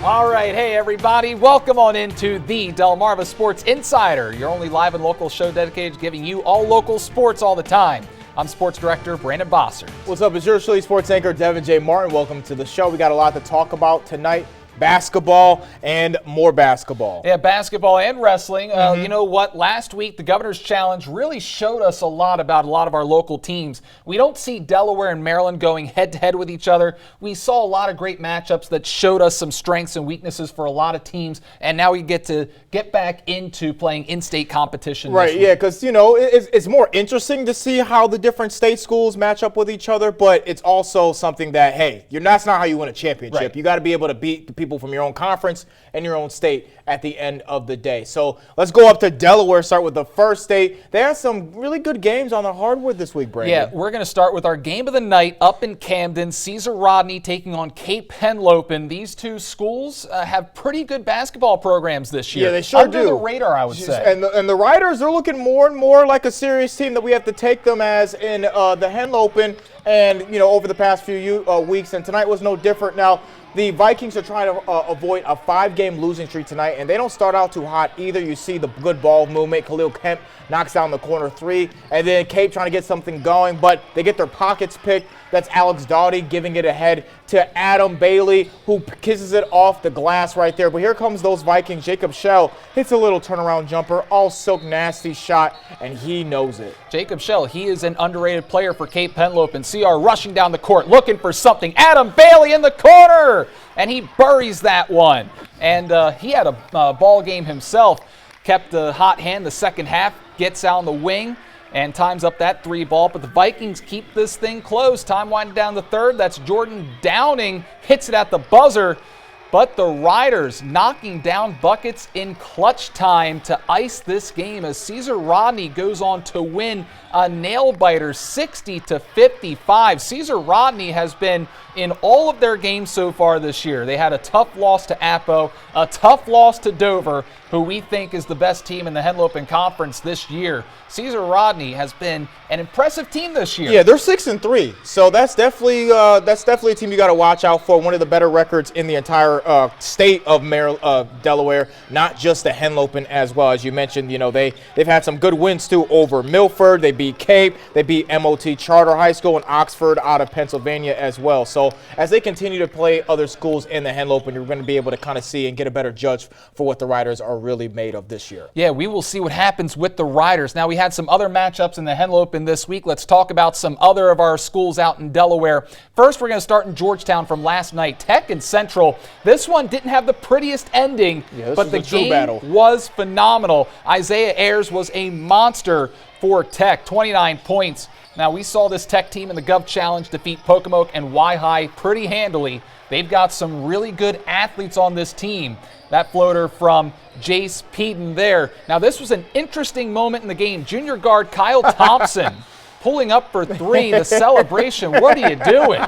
All right, hey everybody, welcome on into the Delmarva Sports Insider, your only live and local show dedicated to giving you all local sports all the time. I'm Sports Director Brandon Bossert. What's up, it's your Philly sports anchor Devin J. Martin. Welcome to the show. We got a lot to talk about tonight. Basketball and more basketball. Yeah, basketball and wrestling. You know what? Last week, the Governor's Challenge really showed us a lot about a lot of our local teams. We don't see Delaware and Maryland going head-to-head with each other. We saw a lot of great matchups that showed us some strengths and weaknesses for a lot of teams, and now we get to get back into playing in-state competition. Right, yeah, because, you know, it's more interesting to see how the different state schools match up with each other, but it's also something that, hey, that's not how you win a championship. Right. You got to be able to beat the people from your own conference and your own state at the end of the day. So let's go up to Delaware, start with the first state. They had some really good games on the hardwood this week, Brandon. Yeah, we're going to start with our game of the night up in Camden. Caesar Rodney taking on Cape Henlopen. These two schools have pretty good basketball programs this year. Yeah, they sure Under do. the radar, I would say. And the Riders are looking more and more like a serious team that we have to take them as in the Henlopen. And, you know, over the past few weeks, and tonight was no different. Now, the Vikings are trying to avoid a 5-game losing streak tonight, and they don't start out too hot either. You see the good ball movement. Khalil Kemp knocks down the corner three, and then Cape trying to get something going, but they get their pockets picked. That's Alex Doughty giving it ahead to Adam Bailey, who kisses it off the glass right there. But here comes those Vikings. Jacob Schell hits a little turnaround jumper, all silk nasty shot, and he knows it. Jacob Schell, he is an underrated player for Cape Henlopen. CR rushing down the court, looking for something. Adam Bailey in the corner, and he buries that one. And he had a ball game himself. Kept the hot hand the second half, gets out on the wing, and times up that 3 ball. But the Vikings keep this thing close. Time winding down the third. That's Jordan Downing, hits it at the buzzer. But the Riders knocking down buckets in clutch time to ice this game as Caesar Rodney goes on to win a nail-biter 60-55. Caesar Rodney has been in all of their games so far this year. They had a tough loss to Apo, a tough loss to Dover, who we think is the best team in the Henlopen Conference this year. Caesar Rodney has been an impressive team this year. Yeah, they're 6-3, so that's definitely a team you got to watch out for. One of the better records in the entire state of Delaware, not just the Henlopen as well. As you mentioned, you know, they've had some good wins too over Milford. They beat Cape, they beat MOT Charter High School, and Oxford out of Pennsylvania as well. So as they continue to play other schools in the Henlopen, you're going to be able to kind of see and get a better judge for what the Riders are really made of this year. Yeah, we will see what happens with the Riders. Now, we had some other matchups in the Henlopen this week. Let's talk about some other of our schools out in Delaware. First, we're going to start in Georgetown from last night. Tech and Central. This one didn't have the prettiest ending, but the game was phenomenal. Isaiah Ayers was a monster for Tech, 29 points. Now, we saw this Tech team in the Gov Challenge defeat Pocomoke and Y-High pretty handily. They've got some really good athletes on this team. That floater from Jace Peden there. Now, this was an interesting moment in the game. Junior guard Kyle Thompson pulling up for 3. The celebration, what are you doing?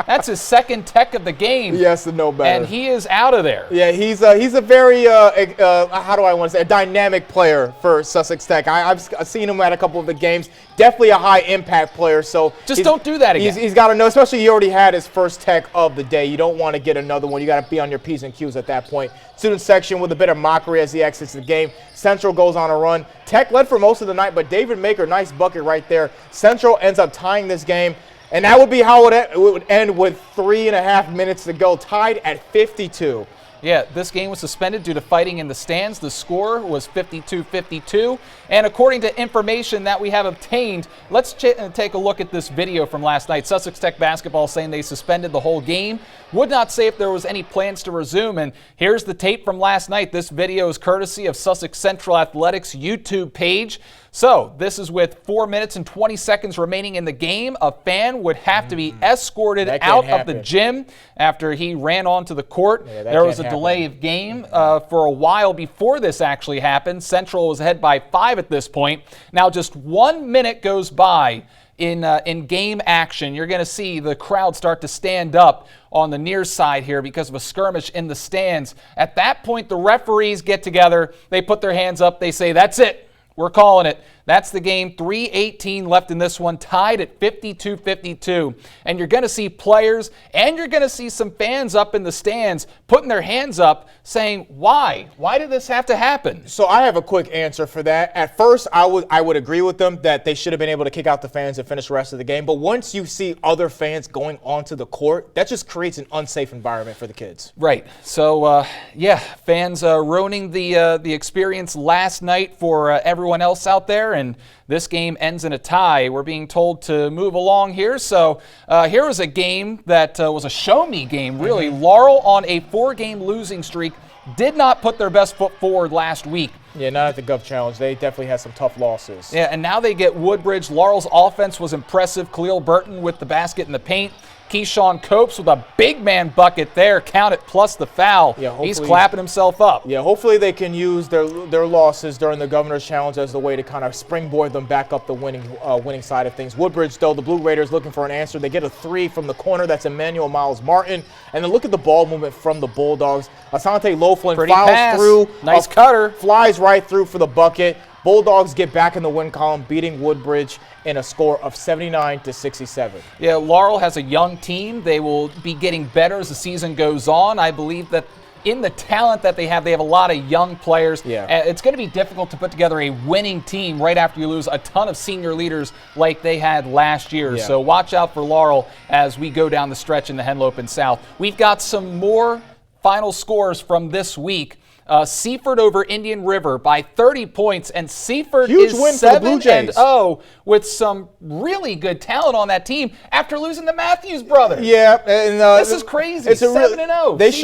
That's his second Tech of the game. He has to know better. And he is out of there. Yeah, he's a very, how do I want to say, a dynamic player for Sussex Tech. I've seen him at a couple of the games. Definitely a high-impact player. So just don't do that again. He's got to know, especially he already had his first Tech of the day. You don't want to get another one. You got to be on your P's and Q's at that point. Student section with a bit of mockery as he exits the game. Central goes on a run. Tech led for most of the night, but David Maker, nice bucket right there. Central ends up tying this game. And that would be how it would end with 3.5 minutes to go, tied at 52. Yeah, this game was suspended due to fighting in the stands. The score was 52-52. And according to information that we have obtained, let's take a look at this video from last night. Sussex Tech basketball saying they suspended the whole game. Would not say if there was any plans to resume. And here's the tape from last night. This video is courtesy of Sussex Central Athletics YouTube page. So this is with 4 minutes and 20 seconds remaining in the game. A fan would have to be escorted out of the gym after he ran onto the court. Yeah, there was a delay of game for a while before this actually happened. Central was ahead by 5 at this point. Now just 1 minute goes by in game action. You're going to see the crowd start to stand up on the near side here because of a skirmish in the stands. At that point, the referees get together. They put their hands up. They say, that's it. We're calling it. That's the game. 3:18 left in this one, tied at 52-52. And you're going to see players and you're going to see some fans up in the stands putting their hands up saying, why? Why did this have to happen? So I have a quick answer for that. At first, I would agree with them that they should have been able to kick out the fans and finish the rest of the game. But once you see other fans going onto the court, that just creates an unsafe environment for the kids. Right. So, yeah, fans ruining the experience last night for everyone else out there, and this game ends in a tie. We're being told to move along here. So here was a game that was a show-me game, really. Laurel on a 4-game losing streak did not put their best foot forward last week. Yeah, not at the Gov Challenge. They definitely had some tough losses. Yeah, and now they get Woodbridge. Laurel's offense was impressive. Khalil Burton with the basket in the paint. Keyshawn Copes with a big man bucket there, count it, plus the foul. Yeah, he's clapping himself up. Yeah, hopefully they can use their losses during the Governor's Challenge as the way to kind of springboard them back up the winning side of things. Woodbridge, though, the Blue Raiders looking for an answer. They get a 3 from the corner. That's Emmanuel Miles Martin. And then look at the ball movement from the Bulldogs. Asante Loughlin fouls through. Nice cutter. Flies right through for the bucket. Bulldogs get back in the win column, beating Woodbridge in a score of 79-67. Yeah, Laurel has a young team. They will be getting better as the season goes on. I believe that in the talent that they have a lot of young players. Yeah. It's going to be difficult to put together a winning team right after you lose a ton of senior leaders like they had last year. Yeah. So watch out for Laurel as we go down the stretch in the Henlopen South. We've got some more final scores from this week. Seaford over Indian River by 30 points, and Seaford Huge is win for the Blue Jays. 7-0 with some really good talent on that team after losing the Matthews brothers. Yeah, and this is crazy. It's 7-0. They've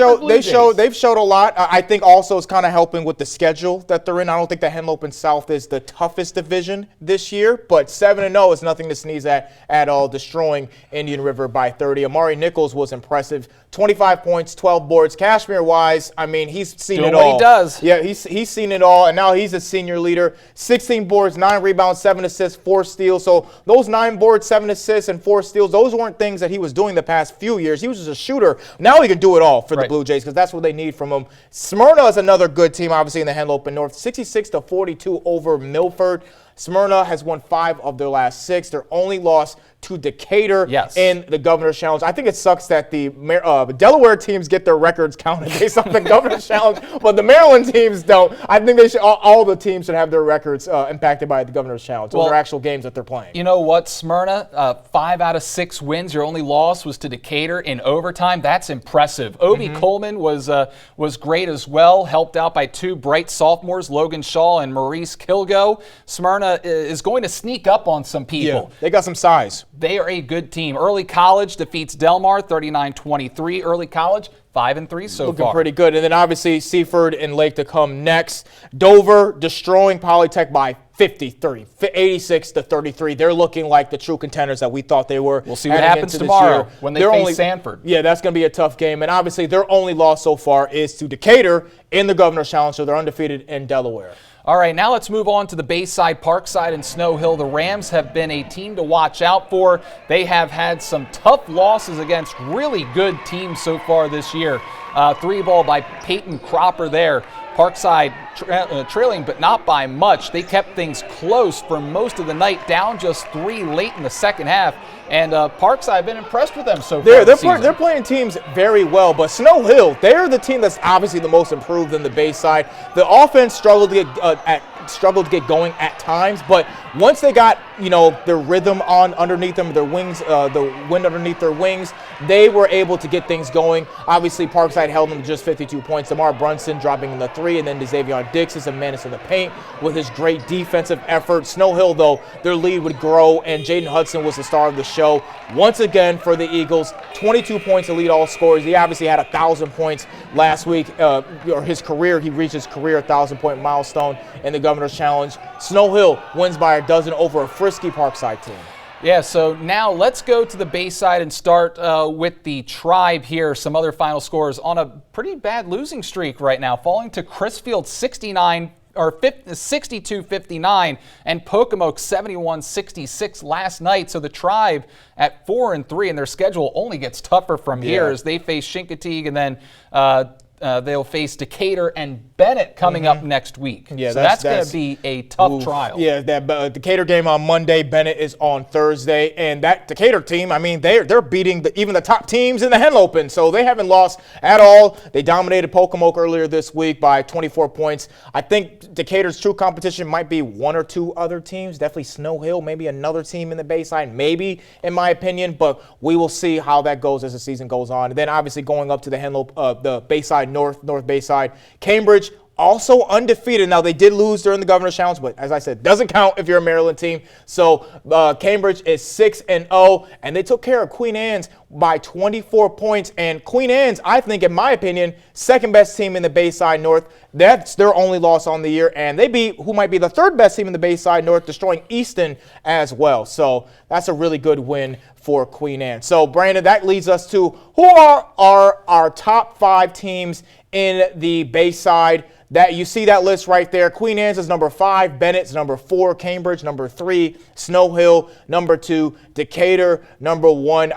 showed a lot. I think also it's kind of helping with the schedule that they're in. I don't think the Henlopen South is the toughest division this year, but 7-0 is nothing to sneeze at all, destroying Indian River by 30. Amari Nichols was impressive. 25 points, 12 boards. Cashmere-wise, I mean, he's seen it all. He does. Yeah, he's seen it all, and now he's a senior leader. 16 boards, 9 rebounds, 7 assists, 4 steals. So those 9 boards, 7 assists, and 4 steals, those weren't things that he was doing the past few years. He was just a shooter. Now he can do it all for the Blue Jays because that's what they need from him. Smyrna is another good team, obviously, in the Henlopen North. 66-42 over Milford. Smyrna has won 5 of their last 6. Their only loss to Decatur in the Governor's Challenge. I think it sucks that the Delaware teams get their records counted based on the Governor's Challenge, but the Maryland teams don't. I think they should. All the teams should have their records impacted by the Governor's Challenge. Those are actual games that they're playing. You know what, Smyrna? 5 out of 6 wins. Your only loss was to Decatur in overtime. That's impressive. Obi Coleman was great as well, helped out by 2 bright sophomores, Logan Shaw and Maurice Kilgo. Smyrna is going to sneak up on some people. Yeah, they got some size. They are a good team. Early College defeats Delmar 39-23. Early College 5-3 so far. Looking pretty good. And then obviously Seaford and Lake to come next. Dover destroying Polytech by 86-33. They're looking like the true contenders that we thought they were. We'll see what happens tomorrow when they face Sanford. Yeah, that's going to be a tough game. And obviously their only loss so far is to Decatur in the Governor's Challenge, so they're undefeated in Delaware. All right, now let's move on to the Bayside, Parkside, and Snow Hill. The Rams have been a team to watch out for. They have had some tough losses against really good teams so far this year. 3-ball by Peyton Cropper there. Parkside trailing, but not by much. They kept things close for most of the night, down just 3 late in the second half. And Parkside, I've been impressed with them so far They're playing teams very well, but Snow Hill, they're the team that's obviously the most improved in the Bayside. The offense struggled to get going at times, but once they got their rhythm on underneath them, their wings, the wind underneath their wings, they were able to get things going. Obviously, Parkside held them to just 52 points. Damar Brunson dropping in the 3, and then Xavier Dix is a menace in the paint with his great defensive effort. Snow Hill, though, their lead would grow, and Jaden Hudson was the star of the show once again for the Eagles. 22 points to lead all scorers. He obviously had 1,000 points last week, or his career. He reached his career 1,000-point milestone in the Governor's Challenge. Snow Hill wins by a dozen over a frisky Parkside team. Yeah, so now let's go to the Bayside and start with the Tribe here. Some other final scores on a pretty bad losing streak right now, falling to Crisfield 62-59 and Pocomoke 71-66 last night. So the Tribe at 4-3, and their schedule only gets tougher from here as they face Chincoteague and then they'll face Decatur and Bennett coming up next week. Yeah, so that's going to be a tough trial. Yeah, that Decatur game on Monday, Bennett is on Thursday, and that Decatur team, I mean, they're beating even the top teams in the Henlopen, so they haven't lost at all. They dominated Pocomoke earlier this week by 24 points. I think Decatur's true competition might be one or two other teams, definitely Snow Hill, maybe another team in the Bayside, maybe, in my opinion, but we will see how that goes as the season goes on. And then obviously going up to the the Bayside North Bayside, Cambridge, also undefeated. Now, they did lose during the Governor's Challenge, but as I said, doesn't count if you're a Maryland team. So Cambridge is 6-0, and they took care of Queen Anne's by 24 points. And Queen Anne's, I think, in my opinion, second best team in the Bayside North. That's their only loss on the year, and they beat who might be the third best team in the Bayside North, destroying Easton as well. So that's a really good win for Queen Anne. So, Brandon, that leads us to who are our top 5 teams in the Bayside. That you see that list right there. Queen Anne's is number 5, Bennett's number 4, Cambridge number 3, Snow Hill number 2, Decatur number 1.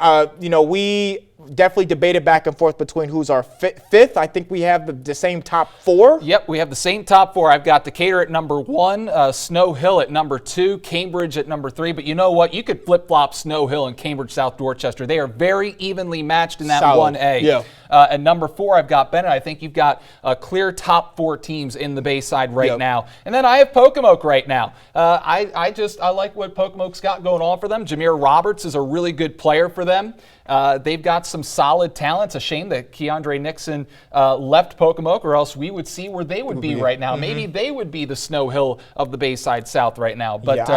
We definitely debated back and forth between who's our fifth. I think we have the same top 4. Yep, we have the same top 4. I've got Decatur at number 1, Snow Hill at number 2, Cambridge at number 3. But you know what? You could flip-flop Snow Hill and Cambridge South Dorchester. They are very evenly matched in that Solid. 1A. Yeah. At number 4, I've got Bennett. I think you've got a clear top 4 teams in the Bayside right now. And then I have Pocomoke right now. I like what Pocomoke's got going on for them. Jameer Roberts is a really good player for them. They've got some solid talent. It's a shame that Keandre Nixon left Pocomoke, or else we would see where they would be right now. Maybe they would be the Snow Hill of the Bayside South right now. But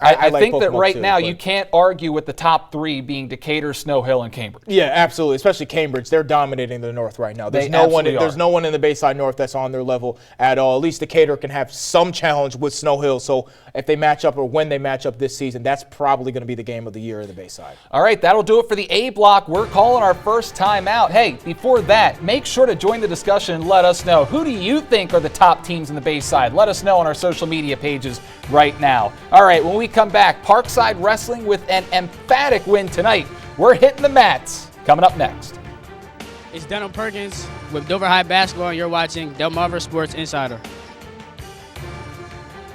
I like think that Pocomoke right too, now you can't argue with the top 3 being Decatur, Snow Hill, and Cambridge. Yeah, absolutely. Especially Cambridge. They're dominating the North right now. There's no one in the Bayside North that's on their level at all. At least Decatur can have some challenge with Snow Hill. So if they match up or when they match up this season, that's probably going to be the game of the year in the Bayside. All right, that'll do it for the A block. We're calling our first time out. Hey, before that, make sure to join the discussion and let us know, who do you think are the top teams in the Bayside? Let us know on our social media pages right now. All right, when we come back, Parkside Wrestling with an emphatic win tonight. We're hitting the mats. Coming up next. It's Denham Perkins with Dover High Basketball, and you're watching Delmarva Sports Insider.